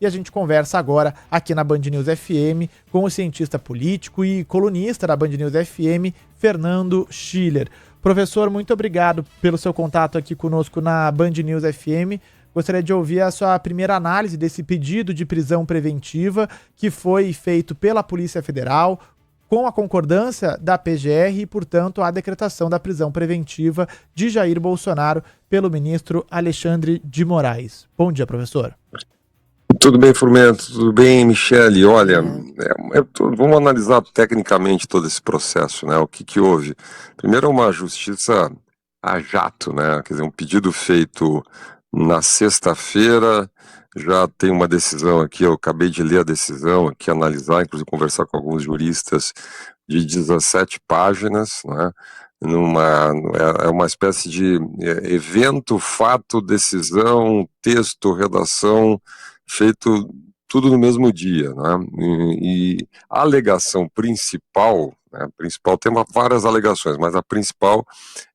e a gente conversa agora aqui na Band News FM com o cientista político e colunista da Band News FM, Fernando Schiller. Professor, muito obrigado pelo seu contato aqui conosco na Band News FM. Gostaria de ouvir a sua primeira análise desse pedido de prisão preventiva que foi feito pela Polícia Federal, com a concordância da PGR e, portanto, a decretação da prisão preventiva de Jair Bolsonaro pelo ministro Alexandre de Moraes. Bom dia, professor. Tudo bem, Furmento? Tudo bem, Michele? Olha, vamos analisar tecnicamente todo esse processo, né? O que houve? Primeiro, uma justiça a jato, né? Quer dizer, um pedido feito na sexta-feira, já tem uma decisão aqui, eu acabei de ler a decisão aqui, analisar, inclusive conversar com alguns juristas, de 17 páginas, né? É uma espécie de evento, fato, decisão, texto, redação, feito tudo no mesmo dia, né? E a alegação principal, né, tem várias alegações, mas a principal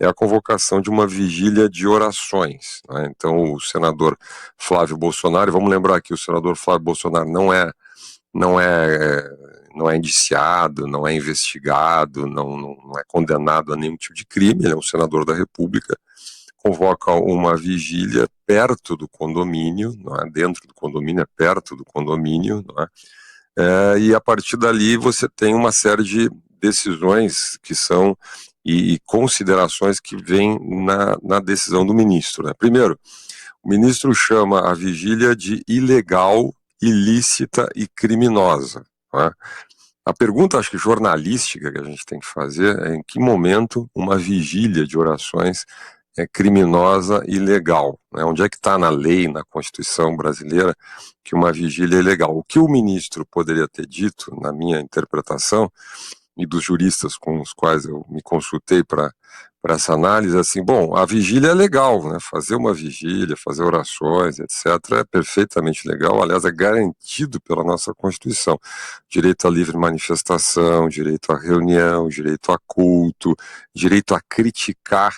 é a convocação de uma vigília de orações, né? Então o senador Flávio Bolsonaro, vamos lembrar que o senador Flávio Bolsonaro não é indiciado, não é investigado, não é condenado a nenhum tipo de crime, ele é um senador da República, convoca uma vigília perto do condomínio, não é? Dentro do condomínio, é perto do condomínio, não é? E a partir dali você tem uma série de decisões que são e considerações que vêm na decisão do ministro, né? Primeiro, o ministro chama a vigília de ilegal, ilícita e criminosa, não é? A pergunta, acho que jornalística, que a gente tem que fazer é em que momento uma vigília de orações é criminosa e ilegal, né? Onde é que está na lei, na Constituição brasileira, que uma vigília é ilegal? O que o ministro poderia ter dito, na minha interpretação, e dos juristas com os quais eu me consultei para essa análise, assim, bom, a vigília é legal, né? Fazer uma vigília, fazer orações, etc., é perfeitamente legal, aliás, é garantido pela nossa Constituição. Direito à livre manifestação, direito à reunião, direito a culto, direito a criticar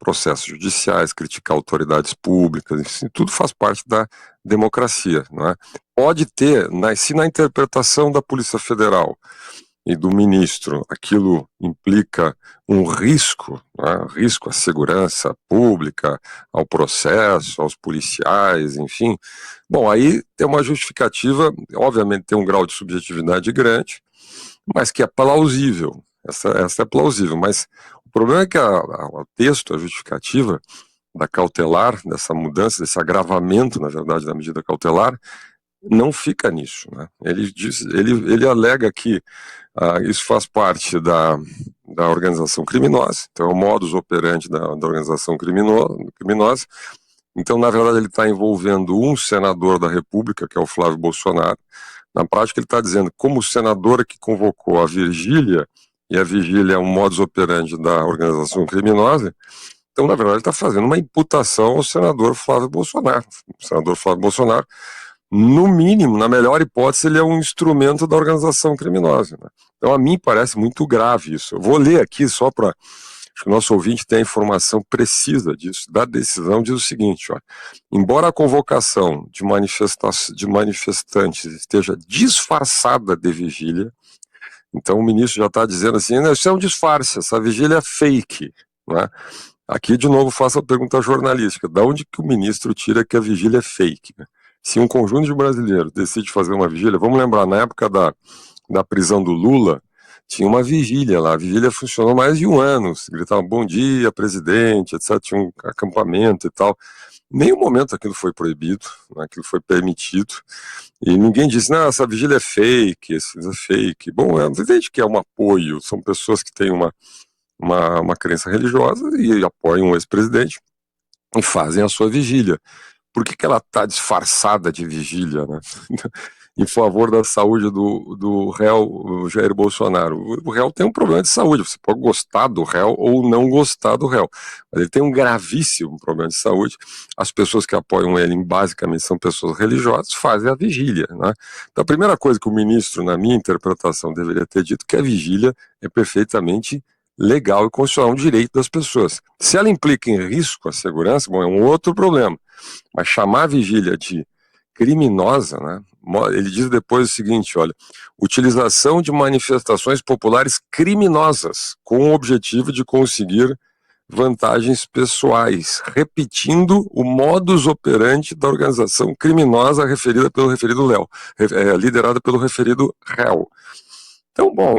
processos judiciais, criticar autoridades públicas, enfim, tudo faz parte da democracia, não é? Pode ter, se na interpretação da Polícia Federal e do ministro aquilo implica um risco, né, risco à segurança pública, ao processo, aos policiais, enfim, bom, aí tem uma justificativa, obviamente tem um grau de subjetividade grande, mas que é plausível, essa é plausível, mas o problema é que o texto, a justificativa da cautelar, dessa mudança, desse agravamento, na verdade, da medida cautelar, não fica nisso, né? Ele alega que isso faz parte da organização criminosa, então é o modus operandi da organização criminosa, então na verdade ele está envolvendo um senador da República, que é o Flávio Bolsonaro. Na prática ele está dizendo, como o senador que convocou a vigília, e a vigília é um modus operandi da organização criminosa, então na verdade ele está fazendo uma imputação ao senador Flávio Bolsonaro. O senador Flávio Bolsonaro, no mínimo, na melhor hipótese, ele é um instrumento da organização criminosa, né? Então a mim parece muito grave isso. Eu vou ler aqui só para acho que o nosso ouvinte tem a informação precisa disso, da decisão, diz o seguinte, ó, embora a convocação de manifestantes esteja disfarçada de vigília, então o ministro já está dizendo assim, isso é um disfarce, essa vigília é fake, né? Aqui de novo faço a pergunta jornalística, da onde que o ministro tira que a vigília é fake, né? Se um conjunto de brasileiros decide fazer uma vigília, vamos lembrar, na época da prisão do Lula, tinha uma vigília lá, a vigília funcionou mais de um ano, se gritavam bom dia, presidente, etc, tinha um acampamento e tal. Em nenhum momento aquilo foi proibido, né, aquilo foi permitido, e ninguém disse, não, essa vigília é fake, isso é fake. Bom, é evidente que é um apoio, são pessoas que têm uma crença religiosa e apoiam o ex-presidente e fazem a sua vigília. Por que ela está disfarçada de vigília, né? Em favor da saúde do réu Jair Bolsonaro? O réu tem um problema de saúde, você pode gostar do réu ou não gostar do réu, mas ele tem um gravíssimo problema de saúde. As pessoas que apoiam ele, basicamente, são pessoas religiosas, fazem a vigília, né? Então a primeira coisa que o ministro, na minha interpretação, deveria ter dito que a vigília é perfeitamente legal e constitucional, um direito das pessoas. Se ela implica em risco à segurança, bom, é um outro problema. Mas chamar a vigília de criminosa, né? Ele diz depois o seguinte, olha, utilização de manifestações populares criminosas com o objetivo de conseguir vantagens pessoais, repetindo o modus operandi da organização criminosa referida pelo referido Léo, liderada pelo referido réu. Então, bom,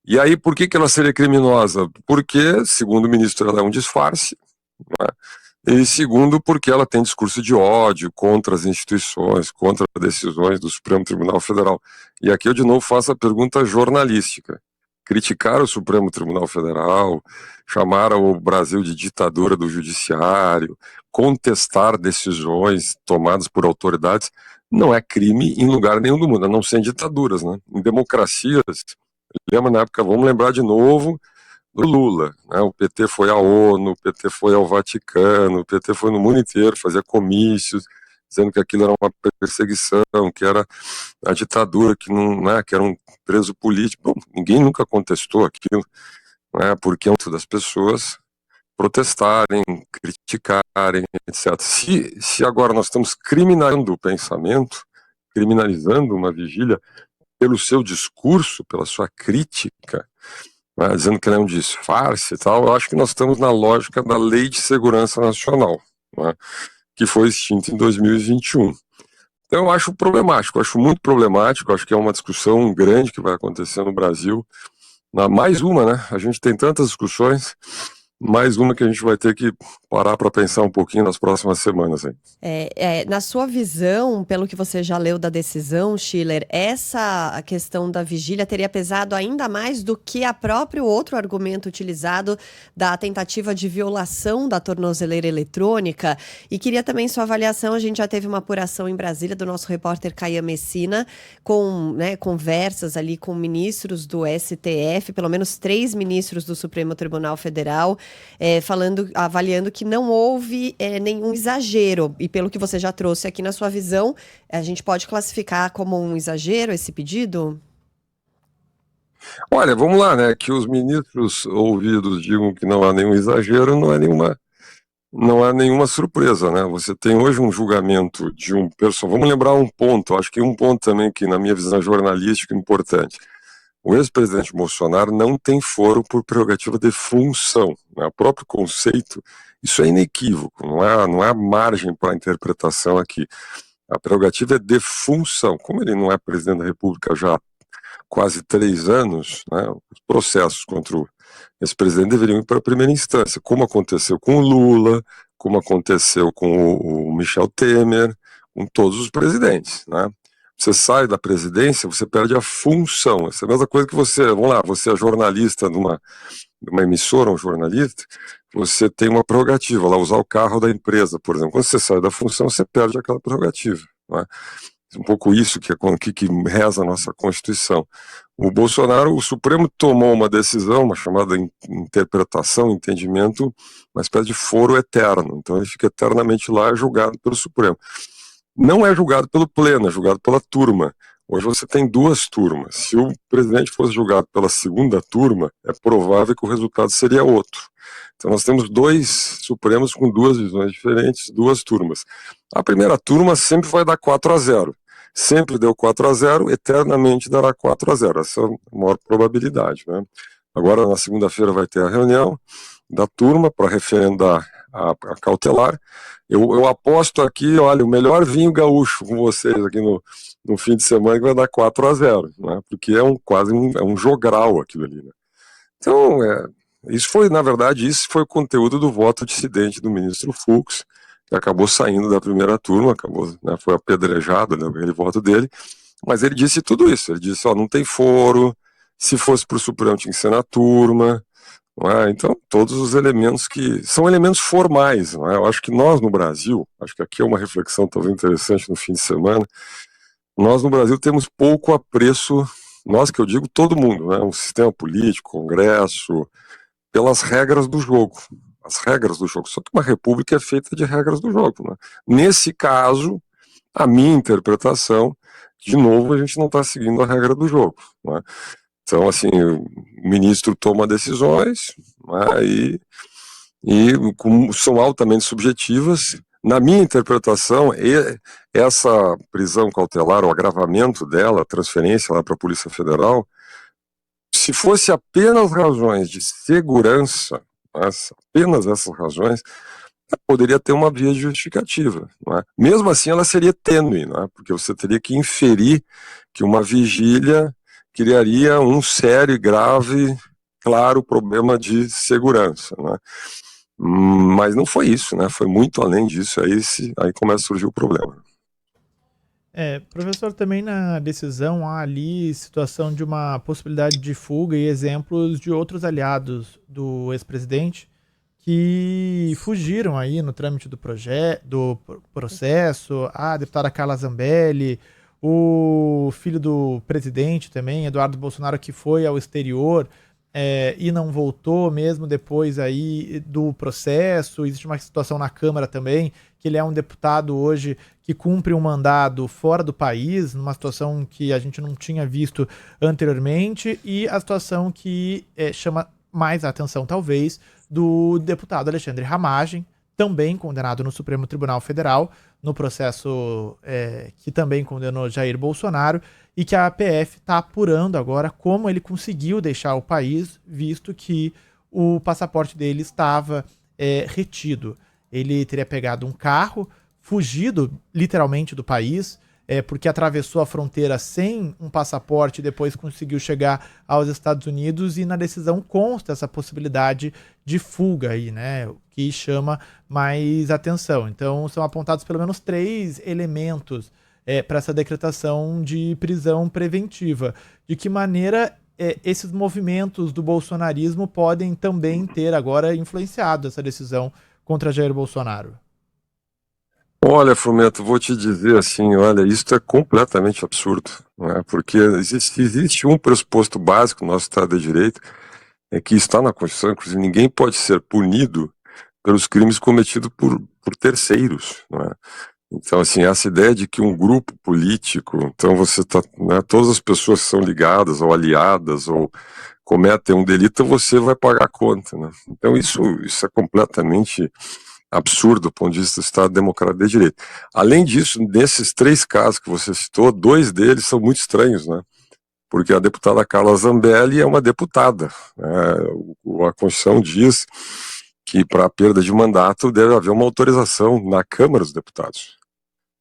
e aí por que ela seria criminosa? Porque, segundo o ministro, ela é um disfarce, né? E segundo, porque ela tem discurso de ódio contra as instituições, contra decisões do Supremo Tribunal Federal. E aqui eu de novo faço a pergunta jornalística. Criticar o Supremo Tribunal Federal, chamar o Brasil de ditadura do judiciário, contestar decisões tomadas por autoridades, não é crime em lugar nenhum do mundo, a não ser em ditaduras, né? Em democracias, lembra na época, vamos lembrar de novo, do Lula, né? O PT foi à ONU, o PT foi ao Vaticano, o PT foi no mundo inteiro fazer comícios, dizendo que aquilo era uma perseguição, que era a ditadura, que não, né, que era um preso político. Bom, ninguém nunca contestou aquilo, né, porque das pessoas protestarem, criticarem, etc. Se agora nós estamos criminalizando o pensamento, criminalizando uma vigília pelo seu discurso, pela sua crítica, né, dizendo que ela é um disfarce e tal, eu acho que nós estamos na lógica da Lei de Segurança Nacional, né, que foi extinta em 2021. Então eu acho problemático, acho muito problemático, acho que é uma discussão grande que vai acontecer no Brasil. Mais uma, né? A gente tem tantas discussões, mais uma que a gente vai ter que parar para pensar um pouquinho nas próximas semanas. Hein? Na sua visão, pelo que você já leu da decisão, Schiller, essa questão da vigília teria pesado ainda mais do que a próprio outro argumento utilizado da tentativa de violação da tornozeleira eletrônica? E queria também sua avaliação, a gente já teve uma apuração em Brasília do nosso repórter Caia Messina, com conversas ali com ministros do STF, pelo menos 3 ministros do Supremo Tribunal Federal, avaliando que não houve nenhum exagero. E pelo que você já trouxe aqui na sua visão, a gente pode classificar como um exagero esse pedido? Olha, vamos lá, né? Que os ministros ouvidos digam que não há nenhum exagero, não há nenhuma surpresa, né? Você tem hoje um julgamento de um personagem. Vamos lembrar um ponto, acho que um ponto também que, na minha visão jornalística, é importante. O ex-presidente Bolsonaro não tem foro por prerrogativa de função, né? O próprio conceito, isso é inequívoco, não há margem para interpretação aqui. A prerrogativa é de função. Como ele não é presidente da República já há quase 3 anos, né, os processos contra esse presidente deveriam ir para a primeira instância, como aconteceu com o Lula, como aconteceu com o Michel Temer, com todos os presidentes, né? Você sai da presidência, você perde a função. Essa é a mesma coisa que vamos lá, você é jornalista de uma emissora, um jornalista, você tem uma prerrogativa, lá, usar o carro da empresa, por exemplo. Quando você sai da função, você perde aquela prerrogativa, né? Um pouco isso que reza a nossa Constituição. O Bolsonaro, o Supremo tomou uma decisão, uma chamada interpretação, entendimento, uma espécie de foro eterno. Então ele fica eternamente lá julgado pelo Supremo. Não é julgado pelo pleno, é julgado pela turma. Hoje você tem 2 turmas. Se o presidente fosse julgado pela segunda turma, é provável que o resultado seria outro. Então nós temos 2 Supremos com 2 visões diferentes, 2 turmas. A primeira turma sempre vai dar 4-0. Sempre deu 4-0, eternamente dará 4-0. Essa é a maior probabilidade, né? Agora, na segunda-feira, vai ter a reunião da turma para referendar a cautelar. Eu aposto aqui, olha, o melhor vinho gaúcho com vocês aqui no fim de semana que vai dar 4-0, né? Porque é quase um jogral aquilo ali, né? Então, isso foi o conteúdo do voto dissidente do ministro Fux, que acabou saindo da primeira turma, né, foi apedrejado, né, aquele voto dele, mas ele disse tudo isso, ele disse, não tem foro, se fosse para o Supremo tinha que ser na turma, não é? Então todos os elementos que são elementos formais, não é? Eu acho que nós no Brasil, acho que aqui é uma reflexão talvez interessante no fim de semana, nós no Brasil temos pouco apreço, nós que eu digo todo mundo, né, o sistema político, Congresso, pelas regras do jogo. As regras do jogo. Só que uma república é feita de regras do jogo, né? Nesse caso, a minha interpretação, de novo, a gente não está seguindo a regra do jogo, né? Então, assim, o ministro toma decisões, né, e são altamente subjetivas. Na minha interpretação, essa prisão cautelar, o agravamento dela, a transferência lá para a Polícia Federal, se fosse apenas razões de segurança, apenas essas razões, poderia ter uma via justificativa. Não é? Mesmo assim, ela seria tênue, não é? Porque você teria que inferir que uma vigília criaria um sério e grave, claro, problema de segurança. Não é? Mas não foi isso, né? Foi muito além disso, aí começa a surgir o problema. Professor, também na decisão há ali situação de uma possibilidade de fuga e exemplos de outros aliados do ex-presidente que fugiram aí no trâmite do processo, a deputada Carla Zambelli, o filho do presidente também, Eduardo Bolsonaro, que foi ao exterior e não voltou mesmo depois aí do processo. Existe uma situação na Câmara também, que ele é um deputado hoje que cumpre um mandado fora do país, numa situação que a gente não tinha visto anteriormente, e a situação que chama mais a atenção, talvez, do deputado Alexandre Ramagem, também condenado no Supremo Tribunal Federal, no processo que também condenou Jair Bolsonaro, e que a APF está apurando agora como ele conseguiu deixar o país, visto que o passaporte dele estava retido. Ele teria pegado um carro, fugido literalmente do país, porque atravessou a fronteira sem um passaporte e depois conseguiu chegar aos Estados Unidos, e na decisão consta essa possibilidade de fuga aí, né? O que chama mais atenção. Então são apontados pelo menos 3 elementos para essa decretação de prisão preventiva. De que maneira esses movimentos do bolsonarismo podem também ter agora influenciado essa decisão contra Jair Bolsonaro? Olha, Frumento, vou te dizer assim, olha, isso é completamente absurdo, não é? Porque existe um pressuposto básico no nosso Estado de Direito, que está na Constituição, inclusive ninguém pode ser punido pelos crimes cometidos por terceiros, não é? Então, assim, essa ideia de que um grupo político, então você tá, né, todas as pessoas que são ligadas ou aliadas ou cometem um delito, você vai pagar a conta, né? Então isso é completamente absurdo do ponto de vista do Estado Democrático de Direito. Além disso, nesses 3 casos que você citou, 2 deles são muito estranhos, né? Porque a deputada Carla Zambelli é uma deputada, né? A Constituição diz que para a perda de mandato deve haver uma autorização na Câmara dos Deputados.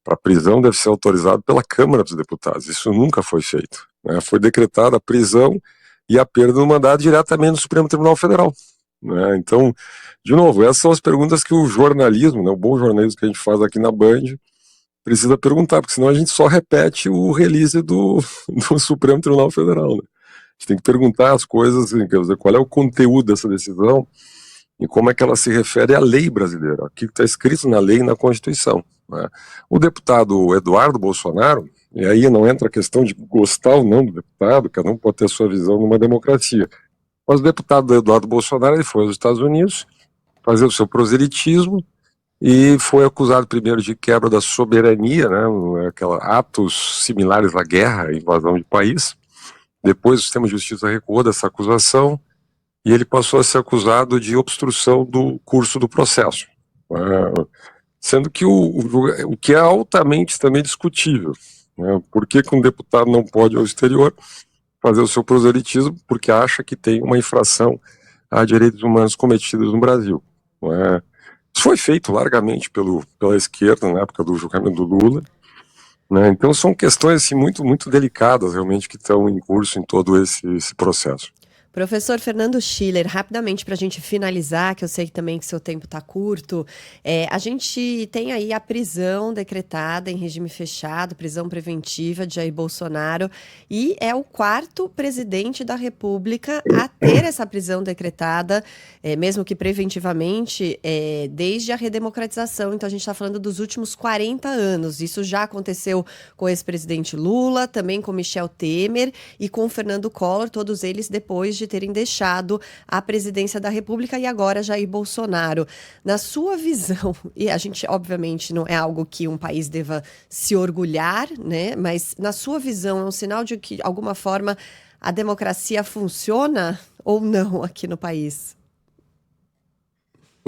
Para a prisão deve ser autorizado pela Câmara dos Deputados. Isso nunca foi feito, né? Foi decretada a prisão e a perda do mandato diretamente no Supremo Tribunal Federal, né? Então, de novo, essas são as perguntas que o jornalismo, né, o bom jornalismo que a gente faz aqui na Band, precisa perguntar, porque senão a gente só repete o release do Supremo Tribunal Federal, né? A gente tem que perguntar as coisas, quer dizer, qual é o conteúdo dessa decisão e como é que ela se refere à lei brasileira, o que está escrito na lei e na Constituição, né? O deputado Eduardo Bolsonaro, e aí não entra a questão de gostar ou não do deputado, cada um pode ter a sua visão numa democracia, mas o deputado Eduardo Bolsonaro, ele foi aos Estados Unidos fazer o seu proselitismo e foi acusado primeiro de quebra da soberania, né, atos similares à guerra, invasão de país. Depois o sistema de justiça recuou dessa acusação e ele passou a ser acusado de obstrução do curso do processo, sendo que o que é altamente também discutível, né? Por que um deputado não pode ir ao exterior fazer o seu proselitismo? Porque acha que tem uma infração a direitos humanos cometidos no Brasil, não é? Isso foi feito largamente pela esquerda na época do julgamento do Lula, né? Então são questões assim, muito, muito delicadas realmente que estão em curso em todo esse processo. Professor Fernando Schiller, rapidamente para a gente finalizar, que eu sei também que seu tempo está curto, a gente tem aí a prisão decretada em regime fechado, prisão preventiva de Jair Bolsonaro, e é o 4º presidente da República a ter essa prisão decretada, mesmo que preventivamente, desde a redemocratização. Então a gente está falando dos últimos 40 anos. Isso já aconteceu com o ex-presidente Lula, também com Michel Temer e com Fernando Collor, todos eles depois de terem deixado a presidência da República, e agora Jair Bolsonaro. Na sua visão, e a gente obviamente não é algo que um país deva se orgulhar, né? Mas na sua visão é um sinal de que, de alguma forma, a democracia funciona ou não aqui no país?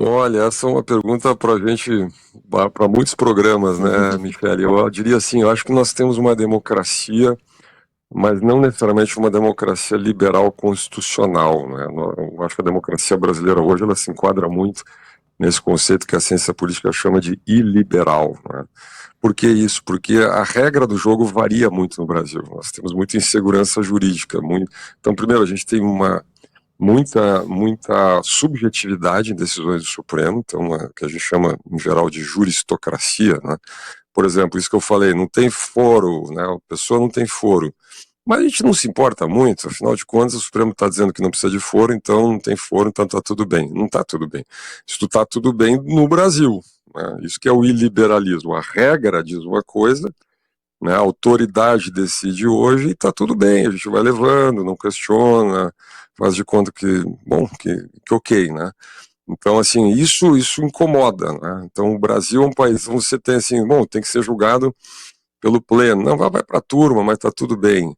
Olha, essa é uma pergunta para gente, para muitos programas, né, Michele? Eu diria assim, eu acho que nós temos uma democracia, mas não necessariamente uma democracia liberal constitucional, né? Eu acho que a democracia brasileira hoje ela se enquadra muito nesse conceito que a ciência política chama de iliberal, né? Por que isso? Porque a regra do jogo varia muito no Brasil. Nós temos muita insegurança jurídica. Então, primeiro, a gente tem muita subjetividade em decisões do Supremo, então, que a gente chama, em geral, de juristocracia, né? Por exemplo, isso que eu falei, não tem foro, né? A pessoa não tem foro. Mas a gente não se importa muito, afinal de contas o Supremo está dizendo que não precisa de foro, então não tem foro, então está tudo bem. Não está tudo bem. Isso está tudo bem no Brasil, né? Isso que é o iliberalismo. A regra diz uma coisa, né? A autoridade decide hoje e está tudo bem, a gente vai levando, não questiona, faz de conta que, bom, que ok, né? Então, assim, isso incomoda, né? Então, o Brasil é um país, você tem assim, bom, tem que ser julgado pelo pleno. Não, vai para a turma, mas está tudo bem.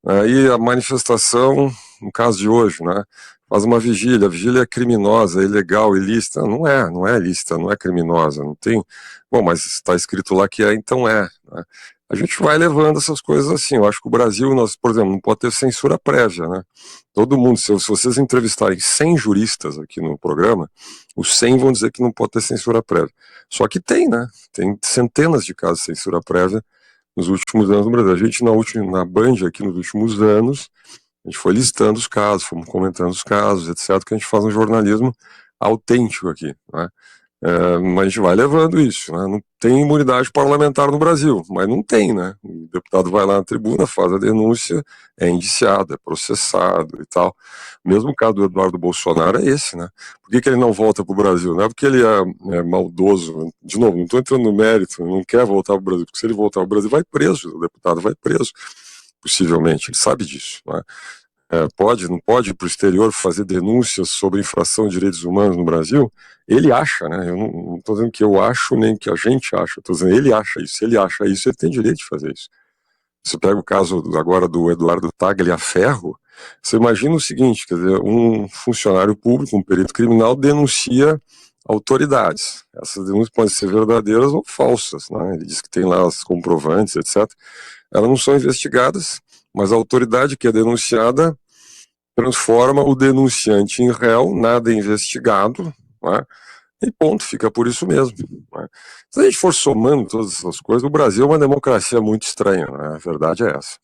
Aí a manifestação, no caso de hoje, né, faz uma vigília, a vigília é criminosa, é ilegal, ilícita. Não é ilícita, não é criminosa, não tem. Bom, mas está escrito lá que é, então é. Né? A gente vai levando essas coisas assim. Eu acho que o Brasil, nós, por exemplo, não pode ter censura prévia, né? Todo mundo, se vocês entrevistarem 100 juristas aqui no programa, os 100 vão dizer que não pode ter censura prévia. Só que tem, né? Tem centenas de casos de censura prévia nos últimos anos no Brasil. A gente, na Band, aqui nos últimos anos, a gente foi listando os casos, fomos comentando os casos, etc., que a gente faz um jornalismo autêntico aqui, né? Mas a gente vai levando isso, né? Não tem imunidade parlamentar no Brasil, mas não tem, né? O deputado vai lá na tribuna, faz a denúncia, é indiciado, é processado e tal. O mesmo caso do Eduardo Bolsonaro é esse, né? Por que ele não volta para o Brasil? Não é porque ele é maldoso, de novo, não estou entrando no mérito, não quer voltar para o Brasil, porque se ele voltar para o Brasil vai preso, o deputado vai preso, possivelmente, ele sabe disso, né? Não pode ir para o exterior fazer denúncias sobre infração de direitos humanos no Brasil? Ele acha, né? Eu não estou dizendo que eu acho nem que a gente acha, estou dizendo ele acha isso. Se ele acha isso, ele tem direito de fazer isso. Você pega o caso agora do Eduardo Tagliaferro, você imagina o seguinte, quer dizer, um funcionário público, um perito criminal, denuncia autoridades. Essas denúncias podem ser verdadeiras ou falsas, né? Ele diz que tem lá as comprovantes, etc. Elas não são investigadas, mas a autoridade que é denunciada transforma o denunciante em réu, nada é investigado, né? E ponto, fica por isso mesmo, né? Se a gente for somando todas essas coisas, o Brasil é uma democracia muito estranha, né? A verdade é essa.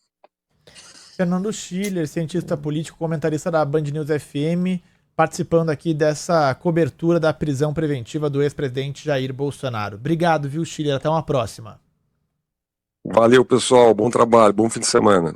Fernando Schiller, cientista político, comentarista da Band News FM, participando aqui dessa cobertura da prisão preventiva do ex-presidente Jair Bolsonaro. Obrigado, viu, Schiller? Até uma próxima. Valeu, pessoal. Bom trabalho, bom fim de semana.